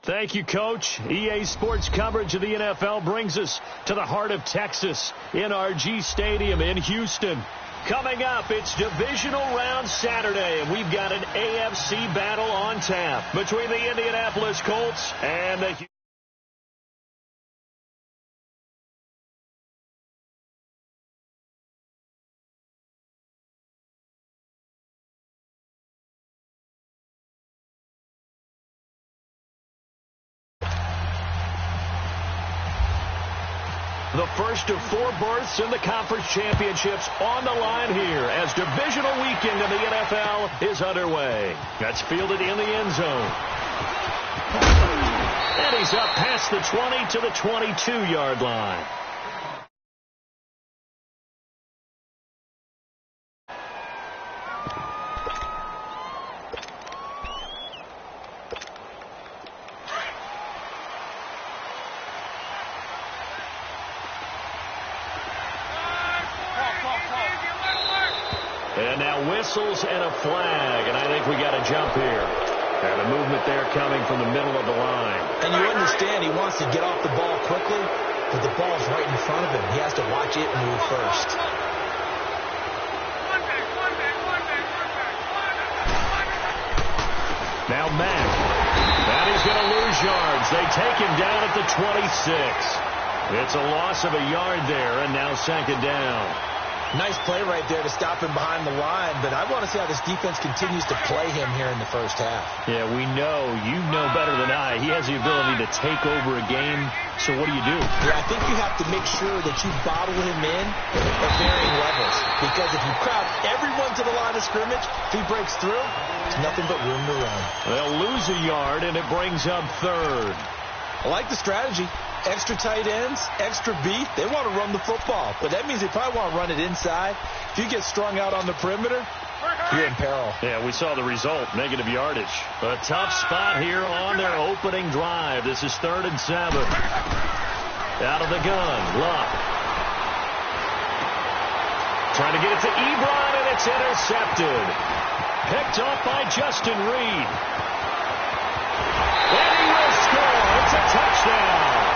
Thank you, Coach. EA Sports coverage of the NFL brings us to the heart of Texas, NRG Stadium in Houston. Coming up, it's Divisional Round Saturday, and we've got an AFC battle on tap between the Indianapolis Colts and the The first of 4 berths in the conference championships on the line here as divisional weekend of the NFL is underway. That's fielded in the end zone. And he's up past the 20 to the 22-yard line. And now whistles and a flag, and I think we got a jump here. And a movement there coming from the middle of the line. And you understand he wants to get off the ball quickly, but the ball's right in front of him. He has to watch it move first. Now Mack. And he's going to lose yards. They take him down at the 26. It's a loss of a yard there, and now second down. Nice play right there to stop him behind the line, but I want to see how this defense continues to play him here in the first half. Yeah, we know. You know better than I. He has the ability to take over a game, so what do? Yeah, I think you have to make sure that you bottle him in at varying levels, because if you crowd everyone to the line of scrimmage, if he breaks through, there's nothing but room to run. They'll lose a yard, and it brings up third. I like the strategy. Extra tight ends, extra beat. They want to run the football, but that means they probably want to run it inside. If you get strung out on the perimeter, you're in peril. Yeah, we saw the result, negative yardage. A tough spot here on their opening drive. This is 3rd and 7. Out of the gun, Luck. Trying to get it to Ebron, and it's intercepted. Picked off by Justin Reed. And he will score. It's a touchdown.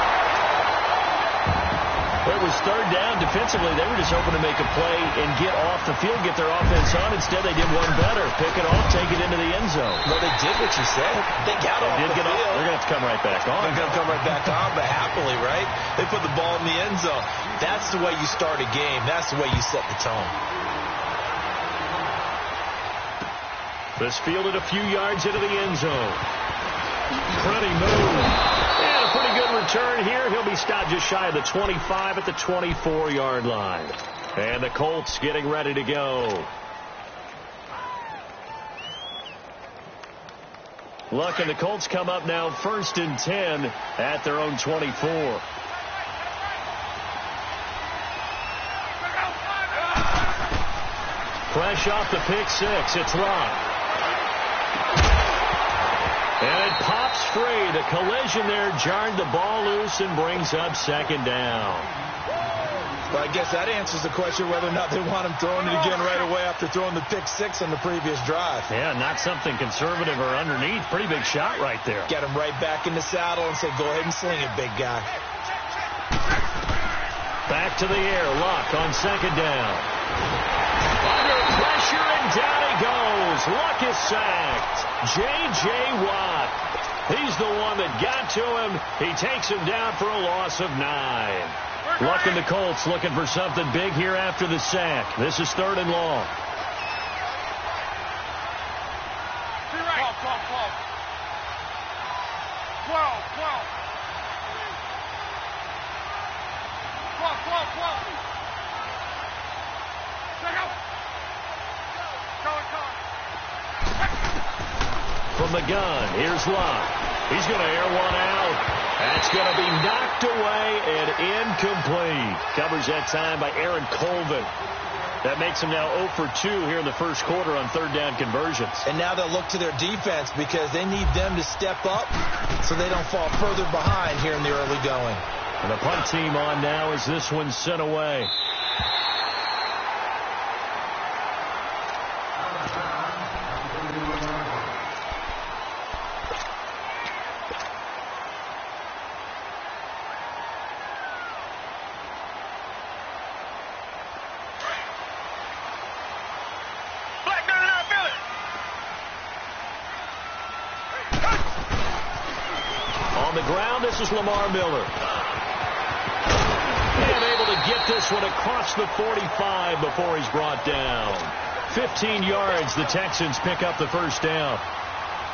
It was 3rd down. Defensively, they were just hoping to make a play and get off the field, get their offense on. Instead, they did one better. Pick it off, take it into the end zone. Well, they did what you said. They got off the field. They're going to have to come right back on. They're going to come right back on, but happily, right? They put the ball in the end zone. That's the way you start a game. That's the way you set the tone. This fielded a few yards into the end zone. Pretty move. And a pretty good return here. He'll be stopped just shy of the 25 at the 24-yard line. And the Colts getting ready to go. Luck and the Colts come up now 1st and 10 at their own 24. Fresh off the pick 6. It's Luck. And it pops free. The collision there jarred the ball loose and brings up second down. Well, I guess that answers the question whether or not they want him throwing it again right away after throwing the pick 6 on the previous drive. Yeah, not something conservative or underneath. Pretty big shot right there. Get him right back in the saddle and say, go ahead and sling it, big guy. Back to the air. Luck on second down. Under pressure, and down he goes. Luck is sacked. J.J. Watt. He's the one that got to him. He takes him down for a loss of 9. Luck and the Colts looking for something big here after the sack. This is 3rd and long. From the gun, here's Luck. He's going to air one out. That's going to be knocked away and incomplete. Covers that time by Aaron Colvin. That makes them now 0 for 2 here in the first quarter on 3rd down conversions. And now they'll look to their defense because they need them to step up so they don't fall further behind here in the early going. And the punt team on now as this one's sent away. the ground. This is Lamar Miller. And able to get this one across the 45 before he's brought down. 15 yards. The Texans pick up the first down.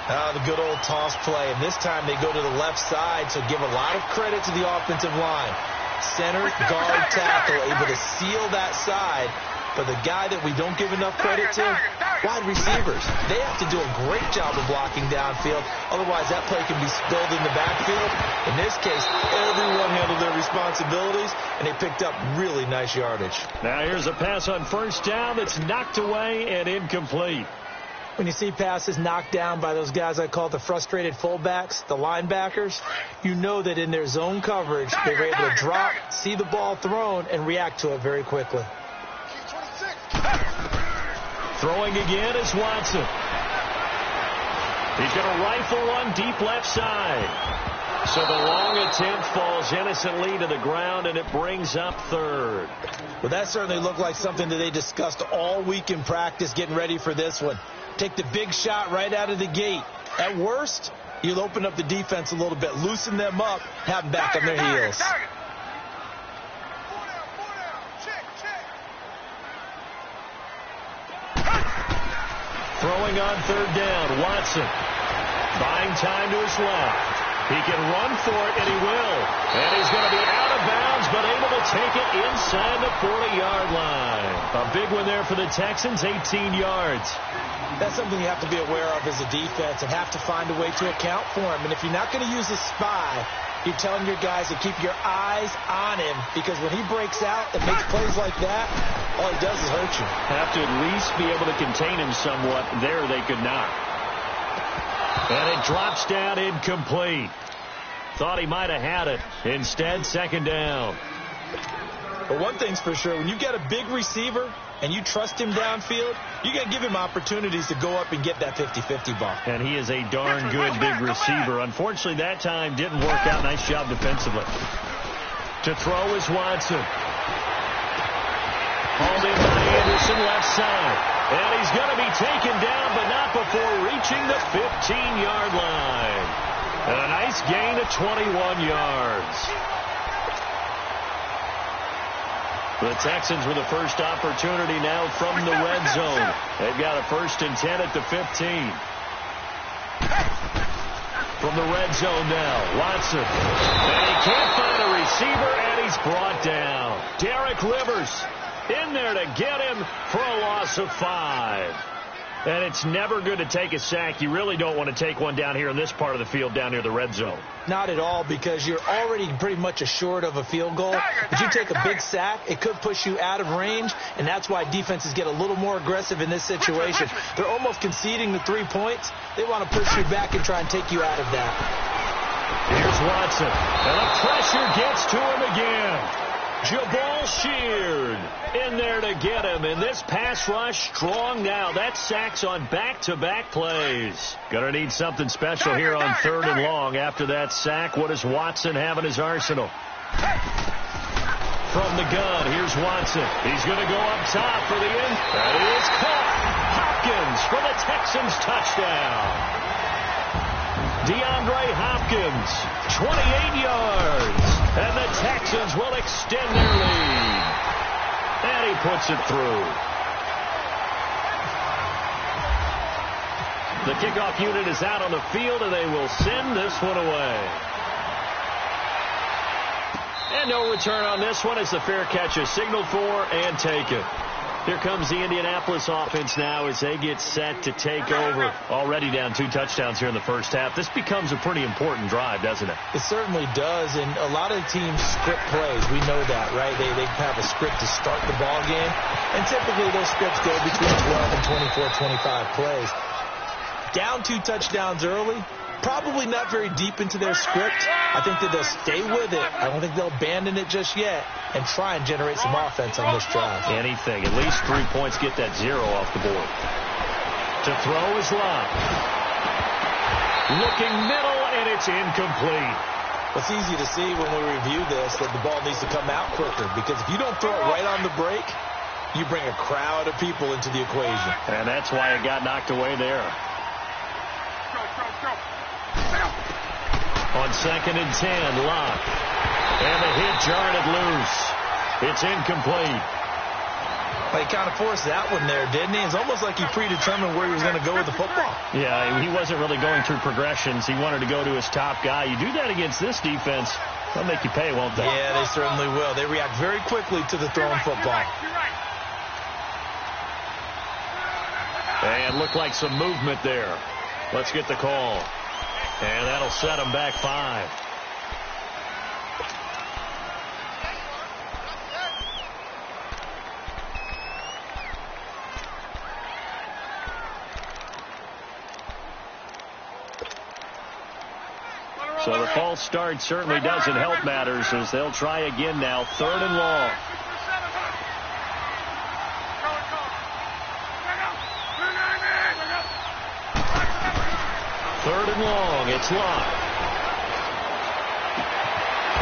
The good old toss play. And this time they go to the left side, so give a lot of credit to the offensive line. Center, guard, tackle, able to seal that side. But the guy that we don't give enough credit to, wide receivers. They have to do a great job of blocking downfield. Otherwise, that play can be spilled in the backfield. In this case, everyone handled their responsibilities, and they picked up really nice yardage. Now here's a pass on first down that's knocked away and incomplete. When you see passes knocked down by those guys I call the frustrated fullbacks, the linebackers, you know that in their zone coverage, they were able to drop, see the ball thrown, and react to it very quickly. Throwing again is Watson. He's going to rifle one deep left side. So the long attempt falls innocently to the ground, and it brings up third. Well, that certainly looked like something that they discussed all week in practice getting ready for this one. Take the big shot right out of the gate. At worst, you'll open up the defense a little bit, loosen them up, have them back on their heels. Throwing on third down, Watson. Buying time to his left. He can run for it, and he will. And he's going to be out of bounds, but able to take it inside the 40-yard line. A big one there for the Texans, 18 yards. That's something you have to be aware of as a defense and have to find a way to account for him. And if you're not going to use a spy, you're telling your guys to keep your eyes on him, because when he breaks out and makes plays like that, all he does is hurt you. Have to at least be able to contain him somewhat. There they could not. And it drops down incomplete. Thought he might have had it. Instead, second down. But one thing's for sure, when you get a big receiver and you trust him downfield, you got to give him opportunities to go up and get that 50-50 ball. And he is a darn good big receiver. Unfortunately, that time didn't work out. Nice job defensively. To throw is Watson. Hauled in by Anderson, left side. And he's going to be taken down, but not before reaching the 15-yard line. And a nice gain of 21 yards. The Texans with the first opportunity now from the red zone. They've got a 1st and 10 at the 15. From the red zone now, Watson. And he can't find a receiver, and he's brought down. Derek Rivers in there to get him for a loss of 5. And it's never good to take a sack. You really don't want to take one down here in this part of the field down near the red zone. Not at all, because you're already pretty much assured of a field goal. If you take a big sack, it could push you out of range, and that's why defenses get a little more aggressive in this situation. They're almost conceding the 3 points. They want to push you back and try and take you out of that. Here's Watson, and the pressure gets to him again. Jabal Sheard in there to get him, and this pass rush strong now. That sacks on back-to-back plays. Gonna need something special here on 3rd and long after that sack. What does Watson have in his arsenal? From the gun, here's Watson. He's gonna go up top for the end. That is caught. Hopkins for the Texans touchdown. DeAndre Hopkins, 28 yards. And the Texans will extend their lead. And he puts it through. The kickoff unit is out on the field, and they will send this one away. And no return on this one as the fair catch is signaled for and taken. Here comes the Indianapolis offense now as they get set to take over. Already down 2 touchdowns here in the first half. This becomes a pretty important drive, doesn't it? It certainly does, and a lot of the teams script plays. We know that, right? They have a script to start the ball game, and typically those scripts go between 12 and 24, 25 plays. Down 2 touchdowns early, probably not very deep into their script. I think that they'll stay with it. I don't think they'll abandon it just yet and try and generate some offense on this drive. Anything. At least 3 points, get that 0 off the board. To throw is Love. Looking middle, and it's incomplete. It's easy to see when we review this that the ball needs to come out quicker, because if you don't throw it right on the break, you bring a crowd of people into the equation. And that's why it got knocked away there. On 2nd and 10, Locke. And the hit jarred it loose. It's incomplete. Well, he kind of forced that one there, didn't he? It's almost like he predetermined where he was going to go with the football. Yeah, he wasn't really going through progressions. He wanted to go to his top guy. You do that against this defense, they'll make you pay, won't they? Yeah, they certainly will. They react very quickly to the thrown football. And looked like some movement there. Let's get the call. And that'll set him back 5. So the false start certainly doesn't help matters as they'll try again now. 3rd and long. Third and long. It's Locke.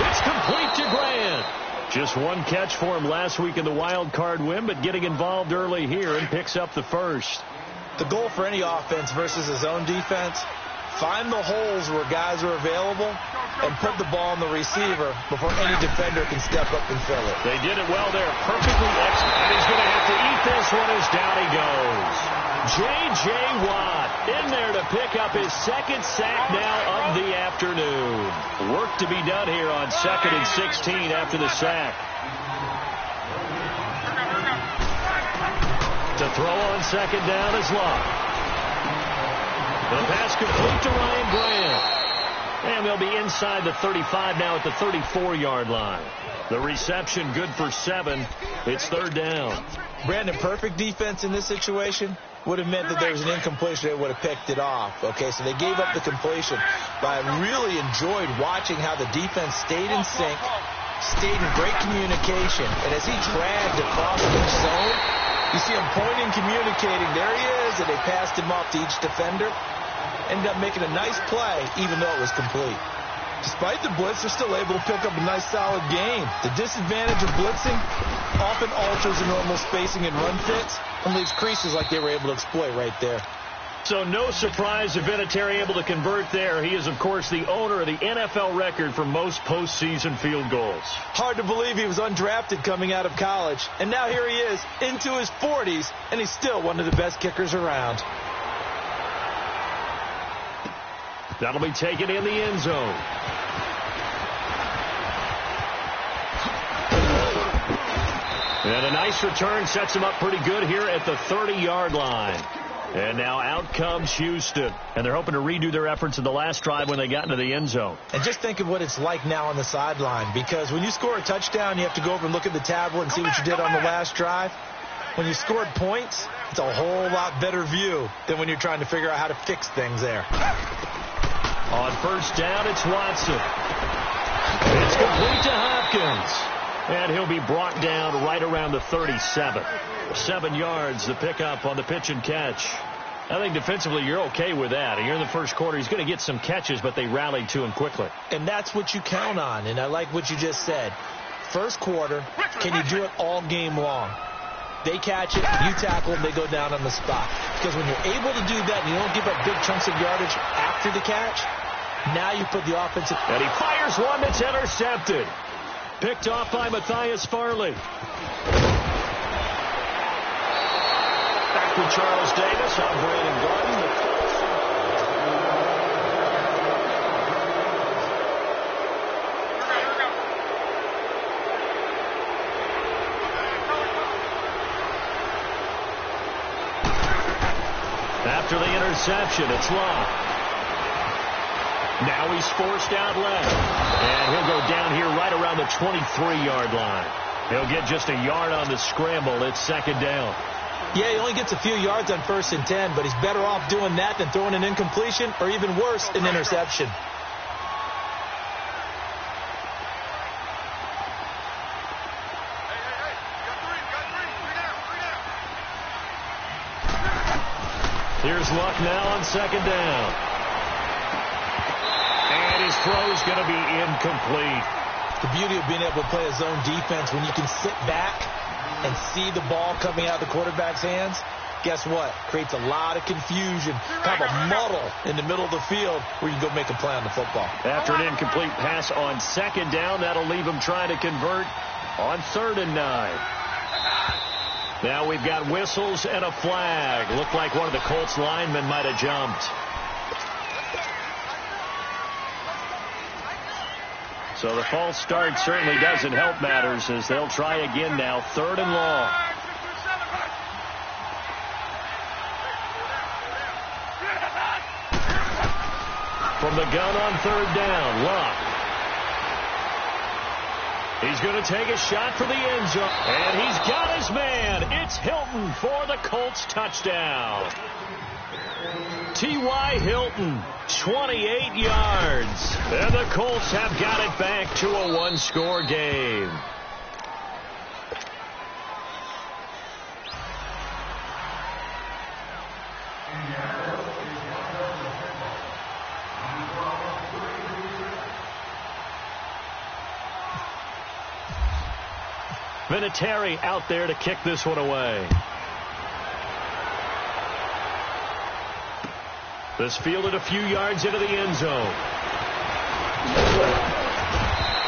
It's complete to Grant. Just one catch for him last week in the wild card win, but getting involved early here and picks up the first. The goal for any offense versus his own defense, find the holes where guys are available and put the ball on the receiver before any defender can step up and fill it. They did it well there. Perfectly executed. He's going to have to eat this one as down he goes. J.J. Watt in there to pick up his 2nd sack now of the afternoon. Work to be done here on 2nd and 16 after the sack. To throw on 2nd down is Locke. The pass complete to Ryan Grant. And they'll be inside the 35 now at the 34-yard line. The reception good for 7. It's 3rd down. Brandon, perfect defense in this situation would have meant that there was an incompletion. They would have picked it off. Okay, so they gave up the completion. But I really enjoyed watching how the defense stayed in sync, stayed in great communication. And as he dragged across each zone, you see him pointing, communicating. There he is, and they passed him off to each defender. Ended up making a nice play, even though it was complete. Despite the blitz, they're still able to pick up a nice, solid game. The disadvantage of blitzing often alters the normal spacing and run fits and leaves creases like they were able to exploit right there. So no surprise if Vinatieri able to convert there. He is, of course, the owner of the NFL record for most postseason field goals. Hard to believe he was undrafted coming out of college. And now here he is, into his 40s, and he's still one of the best kickers around. That'll be taken in the end zone. And a nice return sets him up pretty good here at the 30-yard line. And now out comes Houston. And they're hoping to redo their efforts in the last drive when they got into the end zone. And just think of what it's like now on the sideline. Because when you score a touchdown, you have to go over and look at the tablet and see what you did on the last drive. When you scored points, it's a whole lot better view than when you're trying to figure out how to fix things there. On 1st down, it's Watson. It's complete to Hopkins. And he'll be brought down right around the 37. 7 yards, the pickup on the pitch and catch. I think defensively you're okay with that. You're in the first quarter. He's going to get some catches, but they rallied to him quickly. And that's what you count on, and I like what you just said. First quarter, can you do it all game long? They catch it, you tackle them, they go down on the spot. Because when you're able to do that and you don't give up big chunks of yardage after the catch, now you put the offensive... And he fires one that's intercepted. Picked off by Matthias Farley. Back with Charles Davis. I'm Brandon Gordon. After the interception, it's Locke. Now he's forced out left. And he'll go down here right around the 23-yard line. He'll get just a yard on the scramble. It's 2nd down. Yeah, he only gets a few yards on 1st and 10, but he's better off doing that than throwing an incompletion or even worse, an interception. Here's Luck now on 2nd down. And his throw's going to be incomplete. The beauty of being able to play a zone defense when you can sit back and see the ball coming out of the quarterback's hands, guess what? Creates a lot of confusion, kind of a muddle in the middle of the field where you can go make a play on the football. After an incomplete pass on second down, that'll leave him trying to convert on 3rd and 9. Now we've got whistles and a flag. Looked like one of the Colts linemen might have jumped. So the false start certainly doesn't help matters as they'll try again now. 3rd and long. From the gun on 3rd down, Luck. He's going to take a shot for the end zone. And he's got his man. It's Hilton for the Colts touchdown. T.Y. Hilton, 28 yards. And the Colts have got it back to a one-score game. Vinatieri out there to kick this one away. This fielded a few yards into the end zone.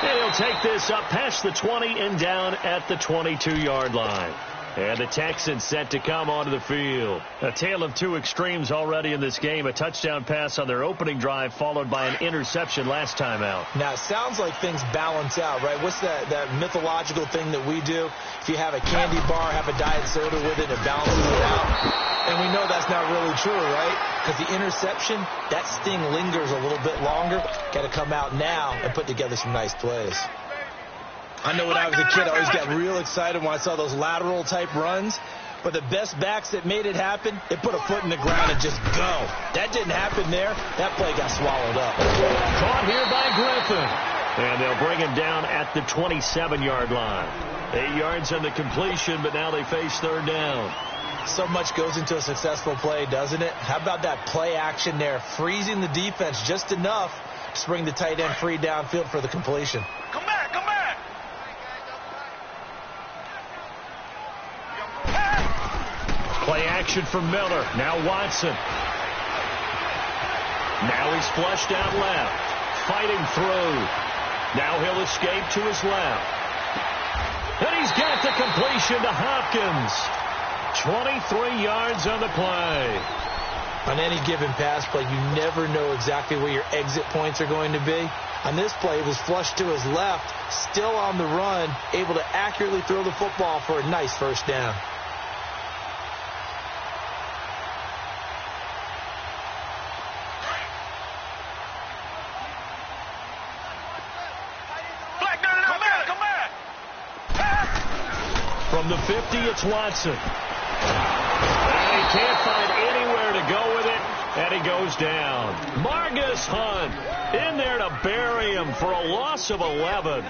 And he'll take this up past the 20 and down at the 22-yard line. And the Texans set to come onto the field. A tale of two extremes already in this game. A touchdown pass on their opening drive followed by an interception last time out. Now, it sounds like things balance out, right? What's that mythological thing that we do? If you have a candy bar, have a diet soda with it, it balances it out. And we know that's not really true, right? Because the interception, that sting lingers a little bit longer. Got to come out now and put together some nice plays. I know when I was a kid, I always got real excited when I saw those lateral-type runs. But the best backs that made it happen, they put a foot in the ground and just go. That didn't happen there. That play got swallowed up. Caught here by Griffin. And they'll bring him down at the 27-yard line. 8 yards on the completion, but now they face 3rd down. So much goes into a successful play, doesn't it? How about that play action there, freezing the defense just enough to bring the tight end free downfield for the completion. Come back, come back. Play action from Miller. Now Watson. Now he's flushed out left. Fighting through. Now he'll escape to his left. And he's got the completion to Hopkins. 23 yards on the play. On any given pass play, you never know exactly where your exit points are going to be. On this play, it was flushed to his left, still on the run, able to accurately throw the football for a nice first down. From the 50, it's Watson. And he can't find anywhere to go with it, and he goes down. Margus Hunt in there to bury him for a loss of 11.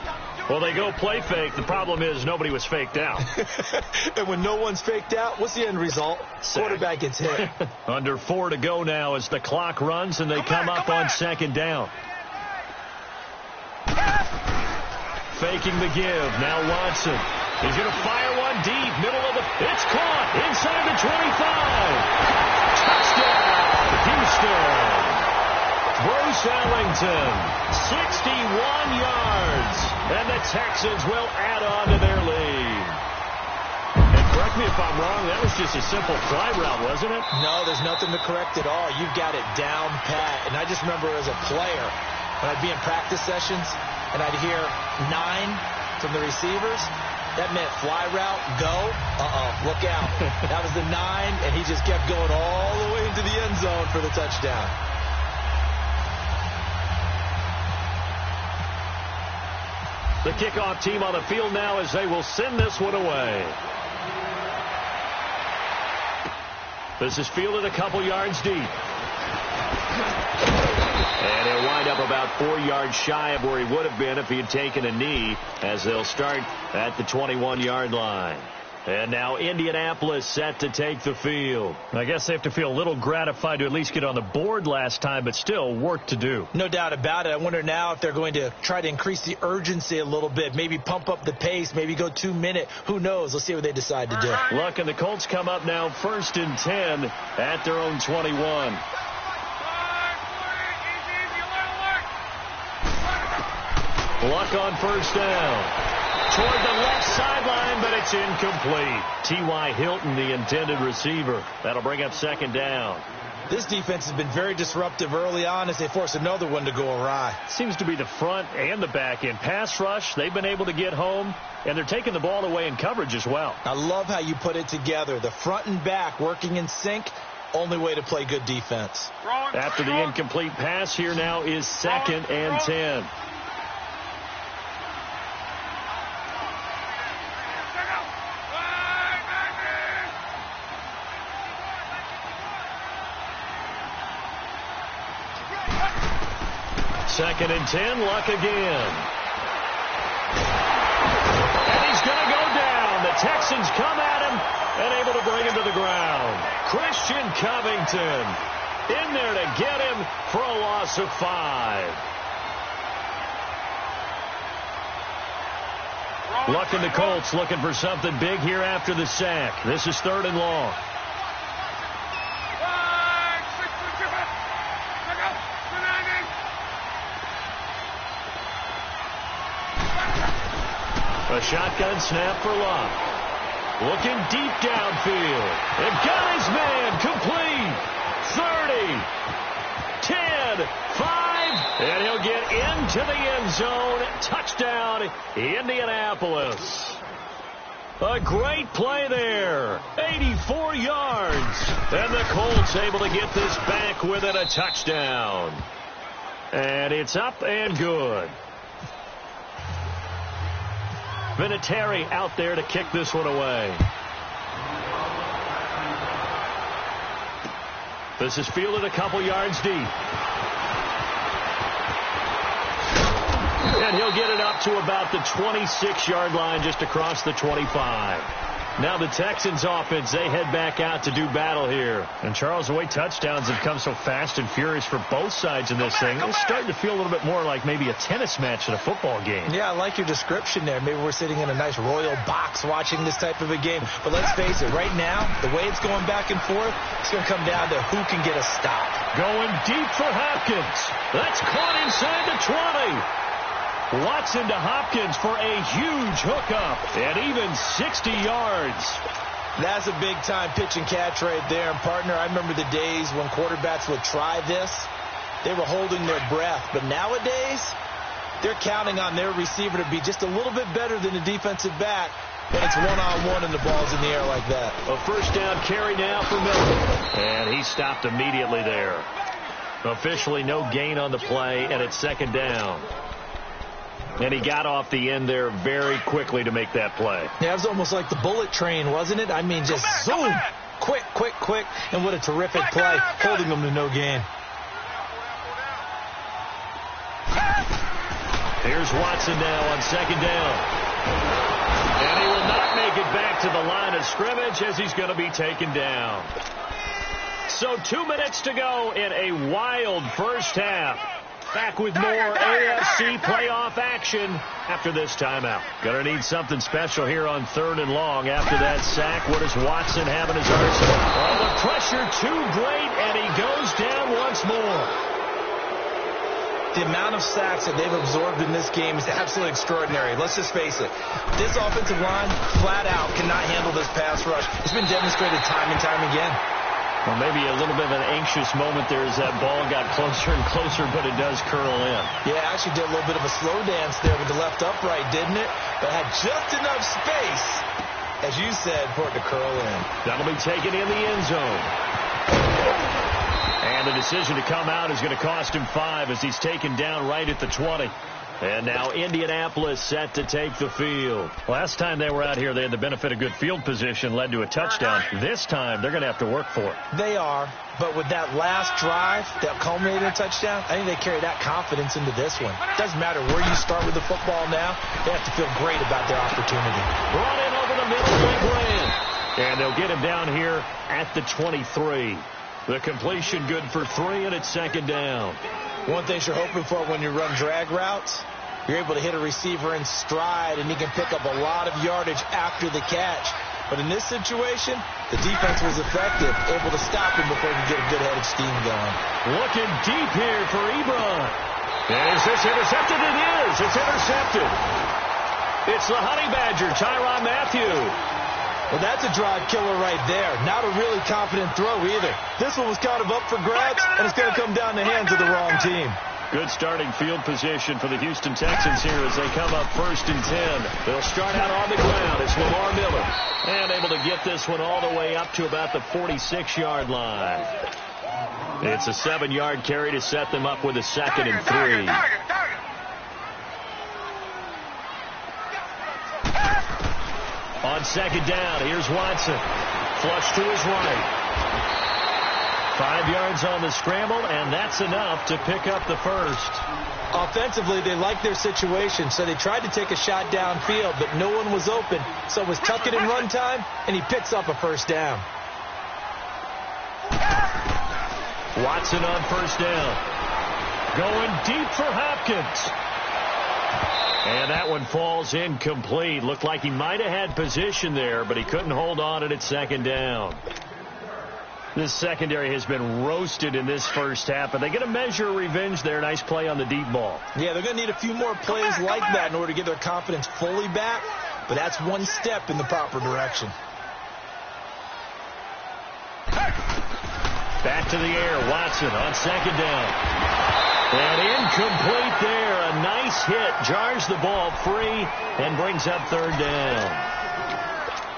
Well, they go play fake. The problem is nobody was faked out. And when no one's faked out, what's the end result? Sack. Quarterback gets hit. Under 4 to go now as the clock runs, and they come up on 2nd down. Faking the give. Now Watson. He's going to fire one deep, middle of the... It's caught inside the 25. Touchdown, Houston. Bruce Ellington, 61 yards. And the Texans will add on to their lead. And correct me if I'm wrong, that was just a simple fly route, wasn't it? No, there's nothing to correct at all. You've got it down pat. And I just remember as a player, when I'd be in practice sessions, and I'd hear 9 from the receivers, that meant fly route, go, look out. That was the 9, and he just kept going all the way into the end zone for the touchdown. The kickoff team on the field now as they will send this one away. This is fielded a couple yards deep. And he'll wind up about 4 yards shy of where he would have been if he had taken a knee, as they'll start at the 21-yard line. And now Indianapolis set to take the field. I guess they have to feel a little gratified to at least get on the board last time, but still work to do. No doubt about it. I wonder now if they're going to try to increase the urgency a little bit, maybe pump up the pace, maybe go 2 minute. Who knows? Let's see what they decide to do. Luck and the Colts come up now 1st and 10 at their own 21. Luck on 1st down. Toward the left sideline, but it's incomplete. T.Y. Hilton, the intended receiver. That'll bring up 2nd down. This defense has been very disruptive early on as they force another one to go awry. Seems to be the front and the back end. Pass rush, they've been able to get home, and they're taking the ball away in coverage as well. I love how you put it together. The front and back working in sync. Only way to play good defense. After the incomplete pass, here now is 2nd and 10. Second and 10, Luck again. And he's going to go down. The Texans come at him and able to bring him to the ground. Christian Covington in there to get him for a loss of 5. Luck and the Colts looking for something big here after the sack. This is 3rd and long. A shotgun snap for Luck. Looking deep downfield. And got his man complete. 30, 10, 5. And he'll get into the end zone. Touchdown, Indianapolis. A great play there. 84 yards. And the Colts able to get this back within a touchdown. And it's up and good. Vinatieri out there to kick this one away. This is fielded a couple yards deep. And he'll get it up to about the 26-yard line, just across the 25. Now the Texans offense, they head back out to do battle here. And Charles, the way touchdowns have come so fast and furious for both sides in this thing, it's starting to feel a little bit more like maybe a tennis match in a football game. Yeah, I like your description there. Maybe we're sitting in a nice royal box watching this type of a game. But let's face it, right now, the way it's going back and forth, it's going to come down to who can get a stop. Going deep for Hopkins. That's caught inside the 20. Watson to Hopkins for a huge hookup and even 60 yards. That's a big-time pitch and catch right there. And, partner, I remember the days when quarterbacks would try this. They were holding their breath. But nowadays, they're counting on their receiver to be just a little bit better than the defensive back when it's one-on-one and the ball's in the air like that. A 1st down carry now for Miller. And he stopped immediately there. Officially no gain on the play, and it's 2nd down. And he got off the end there very quickly to make that play. Yeah, it was almost like the bullet train, wasn't it? I mean, just zoom. Quick, quick, quick. And what a terrific play, holding them to no gain. Here's Watson now on 2nd down. And he will not make it back to the line of scrimmage as he's going to be taken down. So 2 minutes to go in a wild first half. Back with more AFC playoff action after this timeout. Gonna need something special here on 3rd and long after that sack. What does Watson have in his arsenal? Oh, the pressure too great, and he goes down once more. The amount of sacks that they've absorbed in this game is absolutely extraordinary. Let's just face it. This offensive line, flat out, cannot handle this pass rush. It's been demonstrated time and time again. Well, maybe a little bit of an anxious moment there as that ball got closer and closer, but it does curl in. Yeah, actually did a little bit of a slow dance there with the left upright, didn't it? But had just enough space, as you said, for it to curl in. That'll be taken in the end zone. And the decision to come out is going to cost him 5 as he's taken down right at the 20. And now Indianapolis set to take the field. Last time they were out here, they had the benefit of good field position, led to a touchdown. This time, they're going to have to work for it. They are, but with that last drive that culminated in a touchdown, I think they carry that confidence into this one. Doesn't matter where you start with the football now, they have to feel great about their opportunity. Brought in over the middle by Grant. And they'll get him down here at the 23. The completion good for 3, and it's second down. One thing you're hoping for when you run drag routes, you're able to hit a receiver in stride, and he can pick up a lot of yardage after the catch. But in this situation, the defense was effective, able to stop him before he could get a good head of steam going. Looking deep here for Ebron. And is this intercepted? It is. It's intercepted. It's the Honey Badger, Tyrann Mathieu. Well, that's a drive killer right there. Not a really confident throw either. This one was kind of up for grabs, and it's going to come down the hands of the wrong team. Good starting field position for the Houston Texans here as they come up 1st and 10. They'll start out on the ground. It's Lamar Miller. And able to get this one all the way up to about the 46-yard line. It's a 7-yard carry to set them up with a 2nd and 3. On 2nd down, here's Watson. Flush to his right. 5 yards on the scramble, and that's enough to pick up the first. Offensively, they liked their situation, so they tried to take a shot downfield, but no one was open. So it was tuck it in run time, and he picks up a first down. Watson on 1st down. Going deep for Hopkins. And that one falls incomplete. Looked like he might have had position there, but he couldn't hold on at 2nd down. This secondary has been roasted in this first half, but they get a measure of revenge there. Nice play on the deep ball. Yeah, they're going to need a few more plays like that in order to get their confidence fully back, but that's one step in the proper direction. Back to the air, Watson on 2nd down. And incomplete there. A nice hit. Jars the ball free and brings up 3rd down.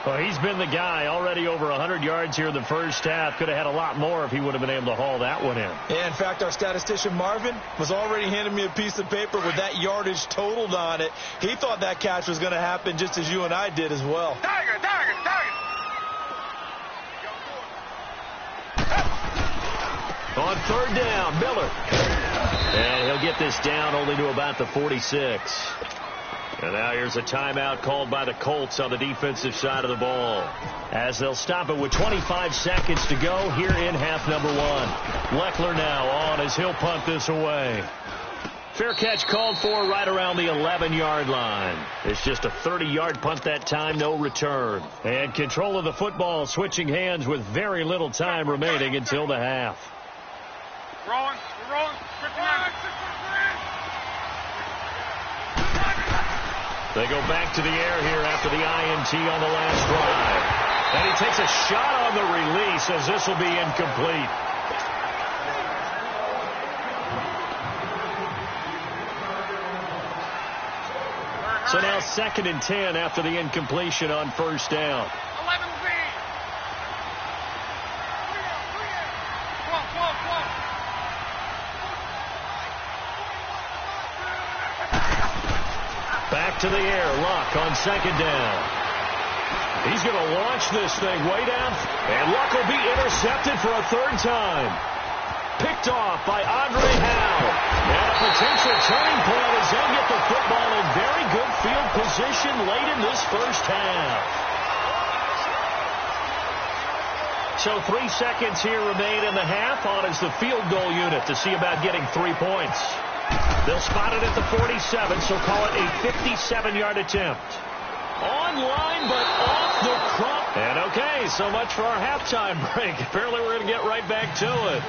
Well, he's been the guy. Already over 100 yards here in the first half. Could have had a lot more if he would have been able to haul that one in. Yeah, in fact, our statistician Marvin was already handing me a piece of paper with that yardage totaled on it. He thought that catch was going to happen just as you and I did as well. Tiger. On 3rd down, Miller. And he'll get this down only to about the 46. And now here's a timeout called by the Colts on the defensive side of the ball, as they'll stop it with 25 seconds to go here in half number 1. Leckler now on as he'll punt this away. Fair catch called for right around the 11-yard line. It's just a 30-yard punt that time, no return. And control of the football switching hands with very little time remaining until the half. Rolling. They go back to the air here after the INT on the last drive. And he takes a shot on the release as this will be incomplete. So now 2nd and 10 after the incompletion on 1st down. 11Z. Back to the air. Luck on 2nd down. He's going to launch this thing way down. And Luck will be intercepted for a 3rd time. Picked off by Andre Howe. And a potential turning point as they get the football in very good field position late in this first half. So 3 seconds here remain in the half on as the field goal unit to see about getting 3 points. They'll spot it at the 47, so call it a 57-yard attempt. Online, but off the crop. And okay, so much for our halftime break. Apparently we're going to get right back to it.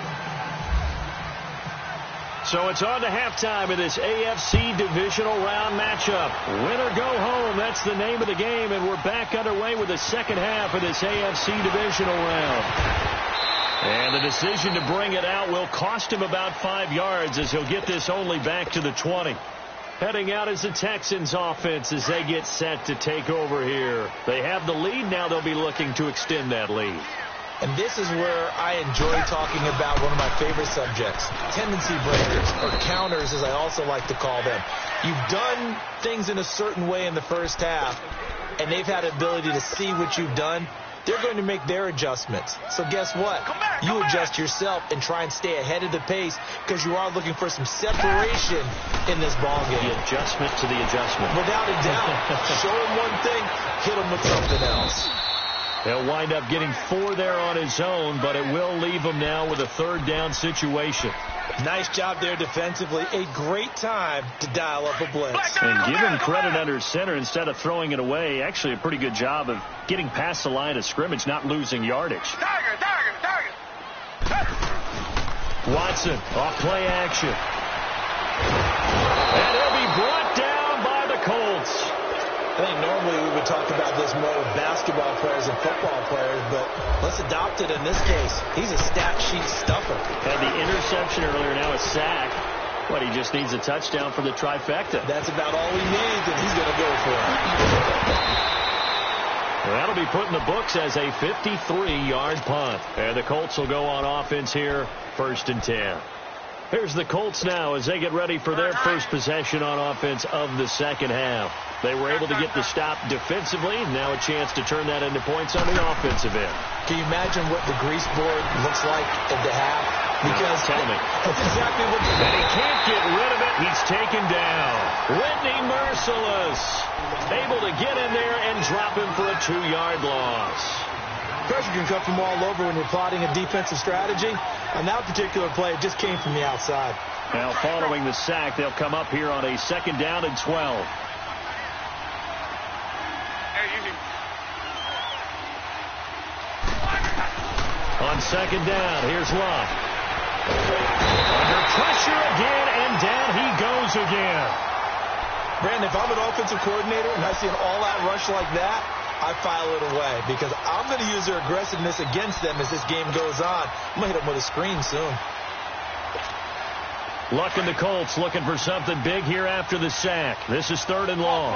So it's on to halftime in this AFC divisional round matchup. Win or go home, that's the name of the game, and we're back underway with the second half of this AFC divisional round. And the decision to bring it out will cost him about 5 yards as he'll get this only back to the 20. Heading out is the Texans offense as they get set to take over here. They have the lead. Now they'll be looking to extend that lead. And this is where I enjoy talking about one of my favorite subjects, tendency breakers, or counters as I also like to call them. You've done things in a certain way in the first half, and they've had the ability to see what you've done. They're going to make their adjustments. So guess what? You adjust yourself and try and stay ahead of the pace because you are looking for some separation in this ball game. The adjustment to the adjustment. Without a doubt. Show them one thing, hit them with something else. He'll wind up getting 4 there on his own, but it will leave him now with a 3rd down situation. Nice job there defensively. A great time to dial up a blitz. And give him credit under center instead of throwing it away. Actually, a pretty good job of getting past the line of scrimmage, not losing yardage. Target. Watson off play action. And he'll be brought down by the Colts. I think normally we would talk about this more with basketball players and football players, but let's adopt it in this case. He's a stat sheet stuffer. Had the interception earlier, now a sack. But he just needs a touchdown for the trifecta. That's about all he needs, and he's going to go for it. Well, that'll be put in the books as a 53-yard punt. And the Colts will go on offense here, 1st and 10. Here's the Colts now as they get ready for their first possession on offense of the second half. They were able to get the stop defensively. Now a chance to turn that into points on the offensive end. Can you imagine what the grease board looks like at the half? Because tell me. That's exactly what the... And he can't get rid of it. He's taken down. Whitney Merciless able to get in there and drop him for a 2-yard loss. Pressure can come from all over when you're plotting a defensive strategy. On that particular play, it just came from the outside. Now, following the sack, they'll come up here on a 2nd down and 12. On 2nd down, here's Love. Under pressure again, and down he goes again. Brandon, if I'm an offensive coordinator and I see an all-out rush like that, I file it away because I'm going to use their aggressiveness against them as this game goes on. I'm going to hit them with a screen soon. Luck and the Colts looking for something big here after the sack. This is 3rd and long.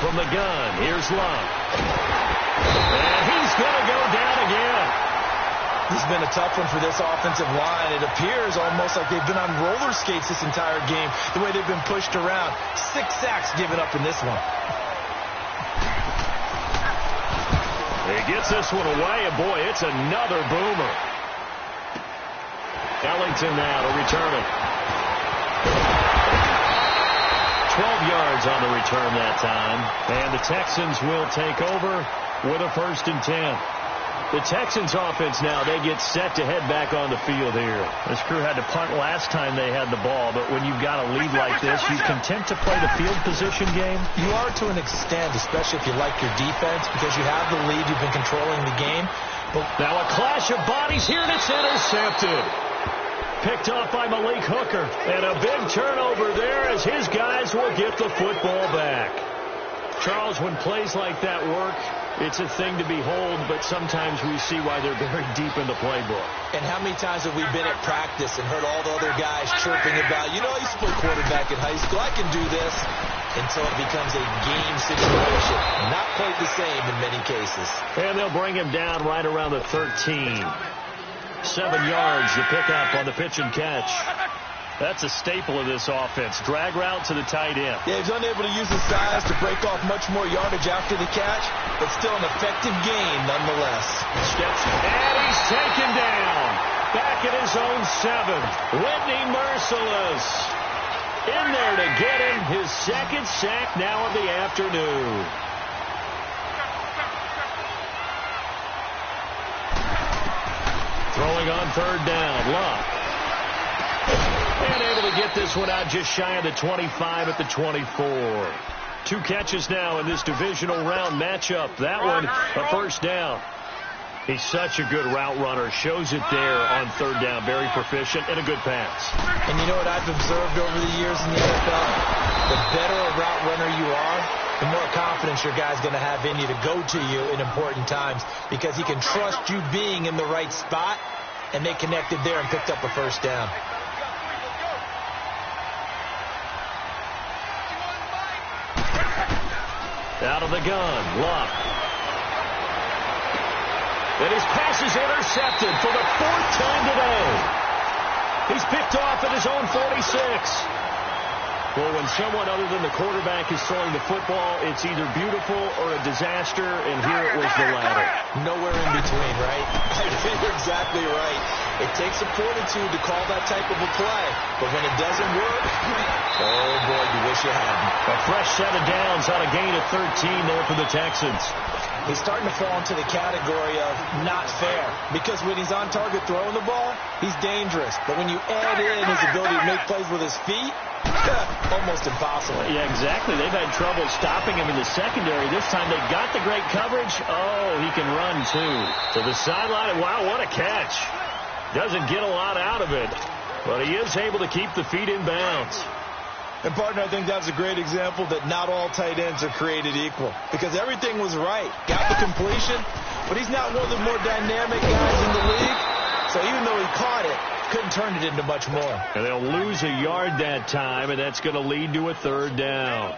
From the gun, here's Love. And he's going to go down again. This has been a tough one for this offensive line. It appears almost like they've been on roller skates this entire game, the way they've been pushed around. 6 sacks given up in this one. He gets this one away, and boy, it's another boomer. Ellington now to return it. 12 yards on the return that time. And the Texans will take over with a 1st and 10. The Texans offense now, they get set to head back on the field here. This crew had to punt last time they had the ball, but when you've got a lead like this, you content to play the field position game? You are to an extent, especially if you like your defense, because you have the lead, you've been controlling the game. But now a clash of bodies here, and it's intercepted. Picked off by Malik Hooker. And a big turnover there as his guys will get the football back. Charles, when plays like that work, it's a thing to behold, but sometimes we see why they're very deep in the playbook. And how many times have we been at practice and heard all the other guys chirping about, you know, I used to play quarterback in high school, I can do this, until it becomes a game situation. Not quite the same in many cases. And they'll bring him down right around the 13. 7 yards to pick up on the pitch and catch. That's a staple of this offense. Drag route to the tight end. Yeah, he's unable to use his size to break off much more yardage after the catch, but still an effective gain nonetheless. Steps, and he's taken down. Back at his own 7. Whitney Merciless in there to get him his 2nd sack now of the afternoon. Throwing on 3rd down. Love. And able to get this one out just shy of the 25 at the 24. 2 catches now in this divisional round matchup. That one, a 1st down. He's such a good route runner. Shows it there on 3rd down. Very proficient and a good pass. And you know what I've observed over the years in the NFL? The better a route runner you are, the more confidence your guy's going to have in you to go to you in important times because he can trust you being in the right spot, and they connected there and picked up a 1st down. Out of the gun, Luck. And his pass is intercepted for the 4th time today. He's picked off at his own 46. Well, when someone other than the quarterback is throwing the football, it's either beautiful or a disaster, and here it was the latter. Nowhere in between, right? You're exactly right. It takes a fortitude to call that type of a play, but when it doesn't work, oh boy, you wish you hadn't. A fresh set of downs on a gain of 13 there for the Texans. He's starting to fall into the category of not fair, because when he's on target throwing the ball, he's dangerous. But when you add in his ability to make plays with his feet, almost impossible. Yeah, exactly. They've had trouble stopping him in the secondary. This time they got the great coverage. Oh, he can run, too. To the sideline. Wow, what a catch. Doesn't get a lot out of it, but he is able to keep the feet in bounds. And, partner, I think that's a great example that not all tight ends are created equal, because everything was right. Got the completion, but he's not one of the more dynamic guys in the league. So even though he caught it, couldn't turn it into much more. And they'll lose a yard that time, and that's going to lead to a third down.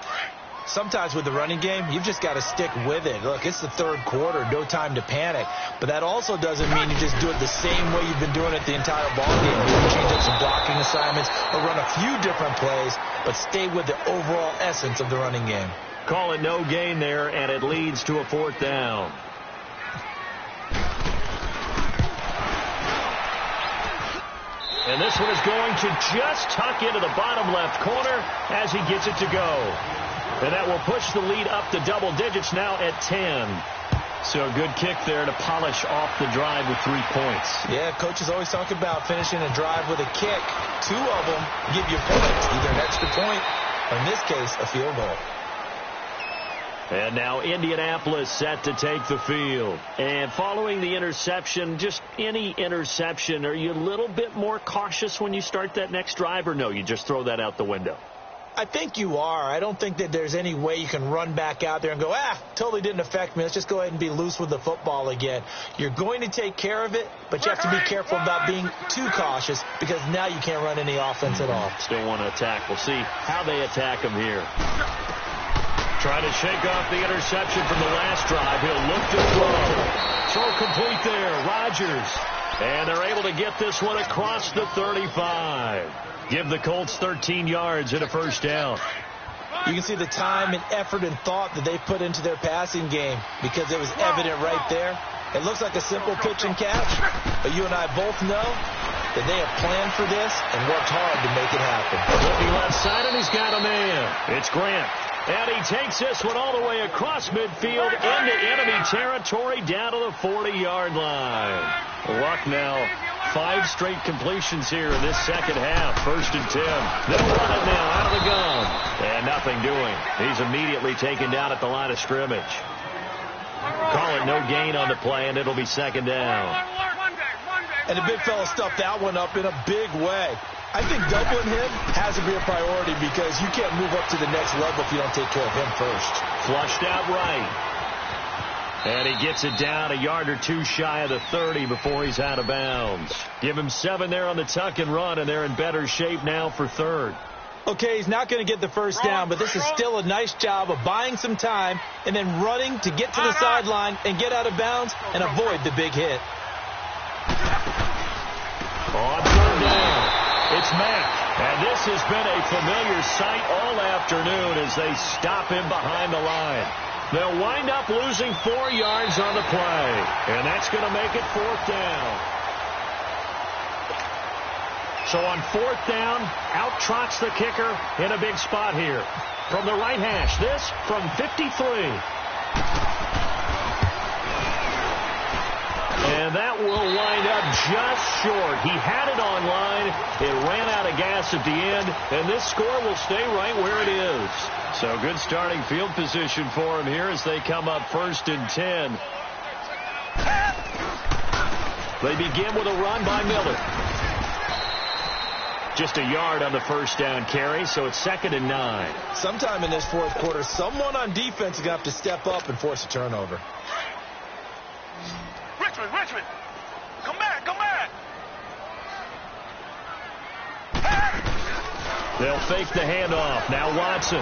Sometimes with the running game, you've just got to stick with it. Look, it's the third quarter, no time to panic. But that also doesn't mean you just do it the same way you've been doing it the entire ballgame. You can change up some blocking assignments or run a few different plays, but stay with the overall essence of the running game. Call it no gain there, and it leads to a fourth down. And this one is going to just tuck into the bottom left corner as he gets it to go. And that will push the lead up to double digits now at 10. So a good kick there to polish off the drive with 3 points. Yeah, coaches always talk about finishing a drive with a kick. 2 of them give you points, either an extra point or, in this case, a field goal. And now Indianapolis set to take the field. And following the interception, just any interception, are you a little bit more cautious when you start that next drive, or no, you just throw that out the window? I think you are. I don't think that there's any way you can run back out there and go, totally didn't affect me. Let's just go ahead and be loose with the football again. You're going to take care of it, but you have to be careful about being too cautious, because now you can't run any offense at all. Still want to attack. We'll see how they attack him here. Trying to shake off the interception from the last drive. He'll look to throw. Throw complete there. Rodgers. And they're able to get this one across the 35. Give the Colts 13 yards and a first down. You can see the time and effort and thought that they put into their passing game, because it was evident right there. It looks like a simple pitch and catch, but you and I both know that they have planned for this and worked hard to make it happen. Looking left side, and he's got a man. It's Grant. And he takes this one all the way across midfield into enemy territory down to the 40-yard line. Luck now. 5 straight completions here in this second half. 1st and 10. They'll run it now out of the gun. And nothing doing. He's immediately taken down at the line of scrimmage. Call it no gain on the play, and it'll be second down. And the big fella stuffed that one up in a big way. I think doubling him has to be a priority, because you can't move up to the next level if you don't take care of him first. Flushed out right. And he gets it down a yard or 2 shy of the 30 before he's out of bounds. Give him 7 there on the tuck and run, and they're in better shape now for third. Okay, he's not going to get the first down, but this is still a nice job of buying some time and then running to get to the sideline and get out of bounds and avoid the big hit. On third down, it's Mack. And this has been a familiar sight all afternoon as they stop him behind the line. They'll wind up losing 4 yards on the play, and that's going to make it 4th down. So on 4th down, out trots the kicker in a big spot here. From the right hash, this from 53. And that will wind up just short. He had it on line. It ran out of gas at the end, and this score will stay right where it is. So good starting field position for him here as they come up 1st and 10. They begin with a run by Miller. Just a yard on the first down carry, so it's 2nd and 9. Sometime in this 4th quarter, someone on defense is going to have to step up and force a turnover. Richmond, come back. They'll fake the handoff. Now Watson.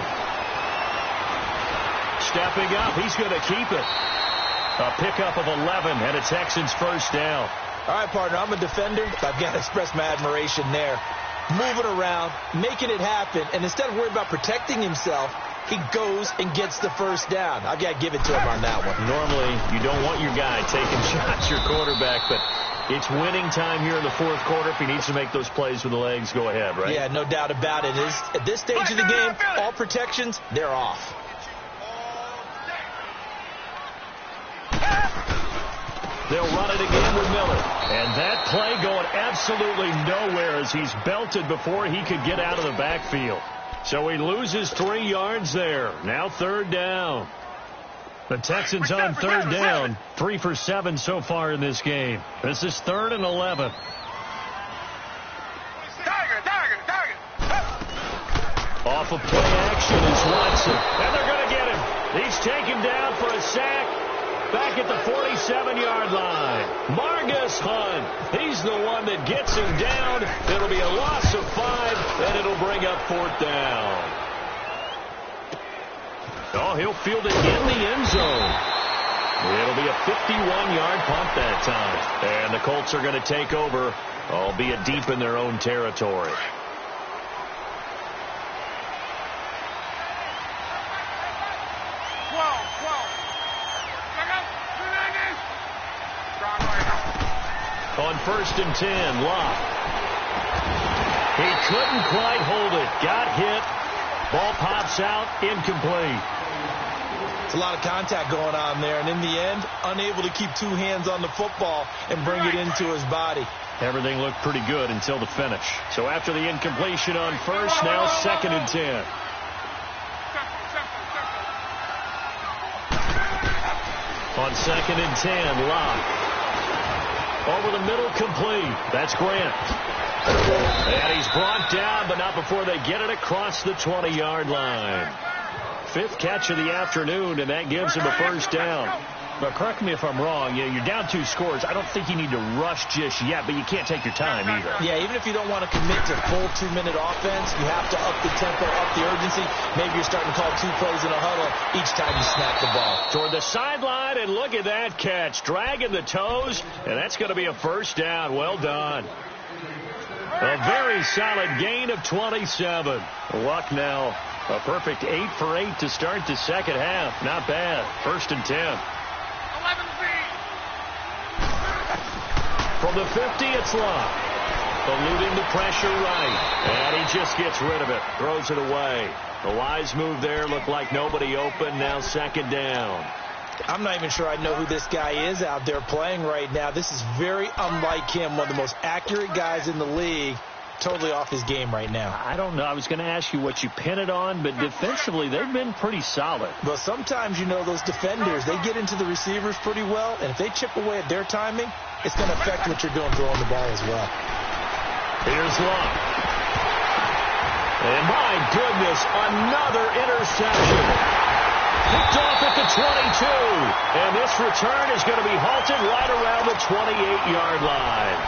Stepping up, he's going to keep it. A pickup of 11 and a Texans first down. All right, partner, I'm a defender, but I've got to express my admiration there. moving around, making it happen, and instead of worrying about protecting himself, he goes and gets the first down. I've got to give it to him on that one. Normally, you don't want your guy taking shots, your quarterback, but it's winning time here in the fourth quarter. If he needs to make those plays with the legs, go ahead, right? Yeah, no doubt about it. At this stage of the game, all protections, they're off. They'll run it again with Miller. And that play going absolutely nowhere as he's belted before he could get out of the backfield. So he loses 3 yards there. Now third down. The Texans on third down. 3 for 7 so far in this game. This is 3rd and 11. Off of play action is Watson. And they're going to get him. He's taken down for a sack. Back at the 47-yard line. Margus Hunt. He's the one that gets him down. It'll be a loss of 5, and it'll bring up 4th down. Oh, he'll field it in the end zone. It'll be a 51-yard punt that time. And the Colts are going to take over, albeit deep in their own territory. On 1st and 10, Locke. He couldn't quite hold it. Got hit. Ball pops out, incomplete. It's a lot of contact going on there, and in the end, unable to keep 2 hands on the football and bring it into his body. Everything looked pretty good until the finish. So after the incompletion on 1st, now 2nd and 10. On 2nd and 10, Locke. Over the middle, complete. That's Grant. And he's brought down, but not before they get it across the 20-yard line. 5th catch of the afternoon, and that gives him a first down. But correct me if I'm wrong. You're down 2 scores. I don't think you need to rush just yet, but you can't take your time either. Yeah, even if you don't want to commit to full 2-minute offense, you have to up the tempo, up the urgency. Maybe you're starting to call 2 plays in a huddle each time you snap the ball. Toward the sideline, and look at that catch. Dragging the toes, and that's going to be a first down. Well done. A very solid gain of 27. Luck now. A perfect 8 for 8 to start the second half. Not bad. 1st and 10. From the 50, it's Locke. Eluding the pressure right. And he just gets rid of it. Throws it away. The wise move there. Looked like nobody open. Now 2nd down. I'm not even sure I know who this guy is out there playing right now. This is very unlike him. One of the most accurate guys in the league. Totally off his game right now. I don't know. I was going to ask you what you pin it on, but defensively, they've been pretty solid. But sometimes, those defenders, they get into the receivers pretty well, and if they chip away at their timing, it's going to affect what you're doing throwing the ball as well. Here's Locke. And my goodness, another interception. Picked off at the 22. And this return is going to be halted right around the 28-yard line.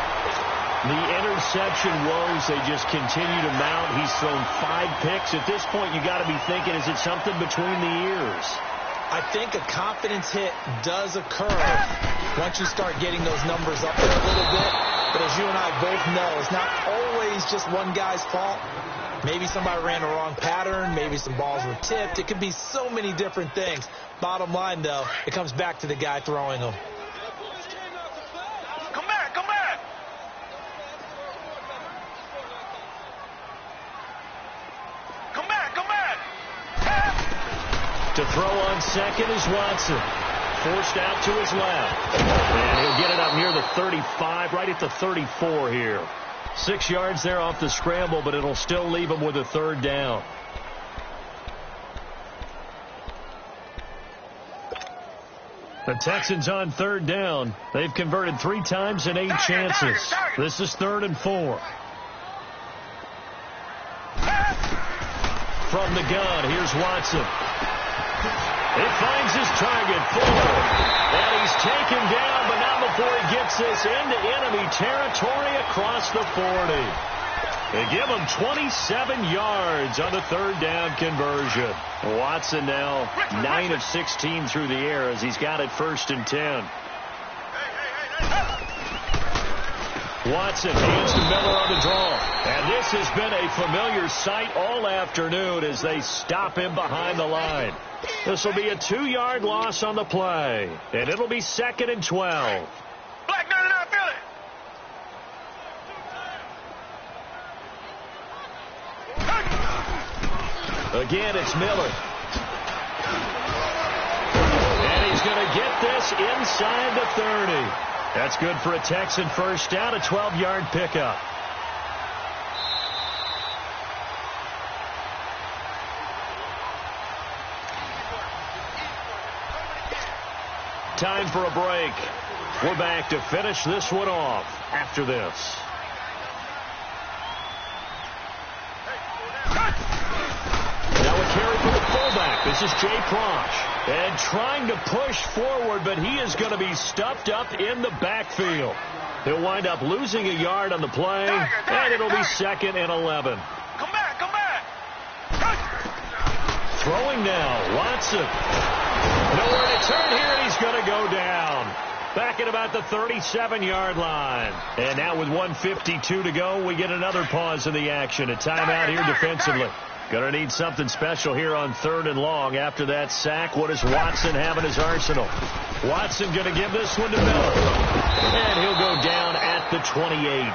The interception woes, they just continue to mount. He's thrown 5 picks. At this point, you got to be thinking, is it something between the ears? I think a confidence hit does occur once you start getting those numbers up there a little bit. But as you and I both know, it's not always just one guy's fault. Maybe somebody ran the wrong pattern. Maybe some balls were tipped. It could be so many different things. Bottom line, though, it comes back to the guy throwing them. To throw on 2nd is Watson. Forced out to his left. And he'll get it up near the 35, right at the 34 here. 6 yards there off the scramble, but it'll still leave him with a 3rd down. The Texans on 3rd down. They've converted 3 times in 8 chances. This is 3rd and 4. From the gun, here's Watson. He finds his target, Fuller. And he's taken down, but not before he gets this into enemy territory across the 40. They give him 27 yards on the 3rd down conversion. Watson now 9 of 16 through the air as he's got it 1st and 10. Watson hands to Miller on the draw. And this has been a familiar sight all afternoon as they stop him behind the line. This will be a 2-yard loss on the play. And it'll be 2nd and 12. Black 99 Philly. Again, it's Miller. And he's going to get this inside the 30. That's good for a Texan first down, a 12-yard pickup. Time for a break. We're back to finish this one off after this. Now a carry for the fullback. This is Jay Prosh. And trying to push forward, but he is going to be stuffed up in the backfield. He'll wind up losing a yard on the play, and it'll be 2nd and 11. Come back, come back. Throwing now, Watson. Nowhere to turn here, and he's going to go down. Back at about the 37-yard line. And now with 1:52 to go, we get another pause in the action. A timeout here defensively. Going to need something special here on 3rd and long. After that sack, what does Watson have in his arsenal? Watson going to give this one to Miller. And he'll go down at the 28.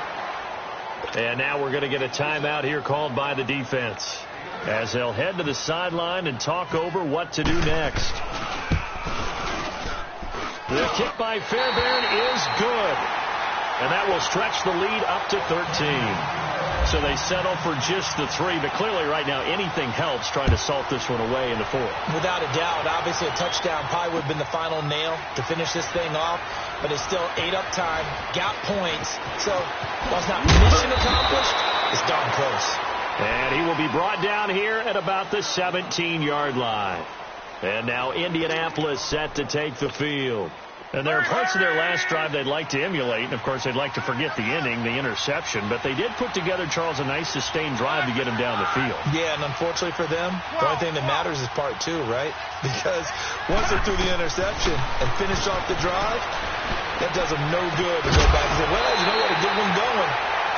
And now we're going to get a timeout here called by the defense, as they'll head to the sideline and talk over what to do next. The kick by Fairbairn is good. And that will stretch the lead up to 13. So they settle for just the 3. But clearly right now anything helps trying to salt this one away in the 4th. Without a doubt. Obviously a touchdown probably would have been the final nail to finish this thing off. But it's still ate up time. Got points. So while it's not mission accomplished, it's darn close. And he will be brought down here at about the 17-yard line. And now Indianapolis set to take the field. And there are parts of their last drive they'd like to emulate. And, of course, they'd like to forget the inning, the interception. But they did put together, Charles, a nice sustained drive to get him down the field. Yeah, and unfortunately for them, the only thing that matters is part 2, right? Because once they're through the interception and finish off the drive, that does them no good to go back and say, well, you know what, a good one going.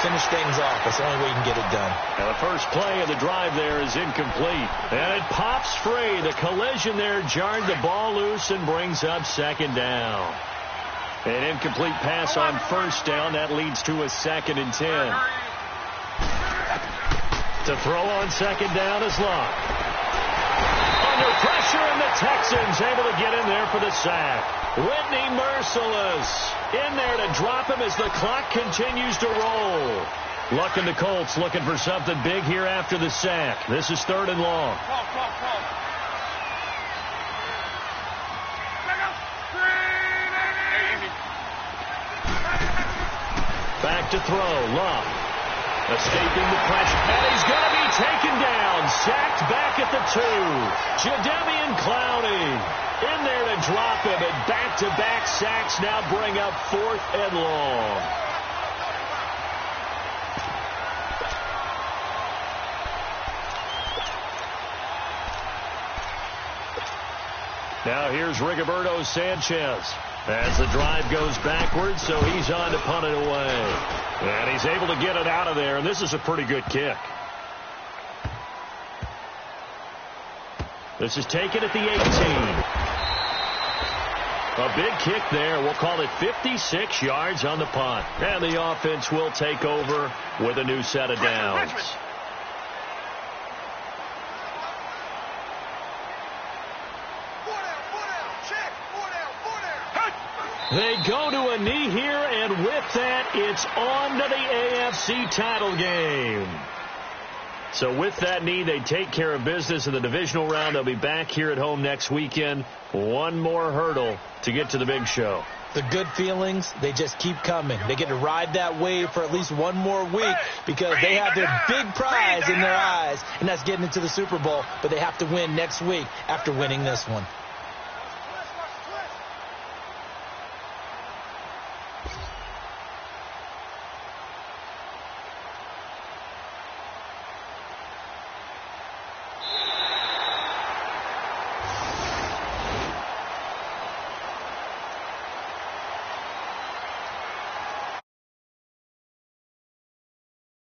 Finish things off. That's the only way you can get it done. And the first play of the drive there is incomplete. And it pops free. The collision there jarred the ball loose and brings up 2nd down. An incomplete pass on 1st down. That leads to a 2nd and 10. To throw on 2nd down is Locke. Under pressure, and the Texans able to get in there for the sack. Whitney Merciless in there to drop him as the clock continues to roll. Luck and the Colts looking for something big here after the sack. This is 3rd and long. Back to throw. Luck escaping the pressure. And he's going to be taken down. Sacked back at the 2. Jadeveon Clowney in there to drop him, and back-to-back sacks now bring up 4th and long. Now here's Rigoberto Sanchez as the drive goes backwards, so he's on to punt it away. And he's able to get it out of there, and this is a pretty good kick. This is taken at the 18. A big kick there. We'll call it 56 yards on the punt. And the offense will take over with a new set of downs. They go to a knee here, and with that, it's on to the AFC title game. So with that knee, they take care of business in the divisional round. They'll be back here at home next weekend. One more hurdle to get to the big show. The good feelings, they just keep coming. They get to ride that wave for at least one more week because they have their big prize in their eyes, and that's getting into the Super Bowl. But they have to win next week after winning this one.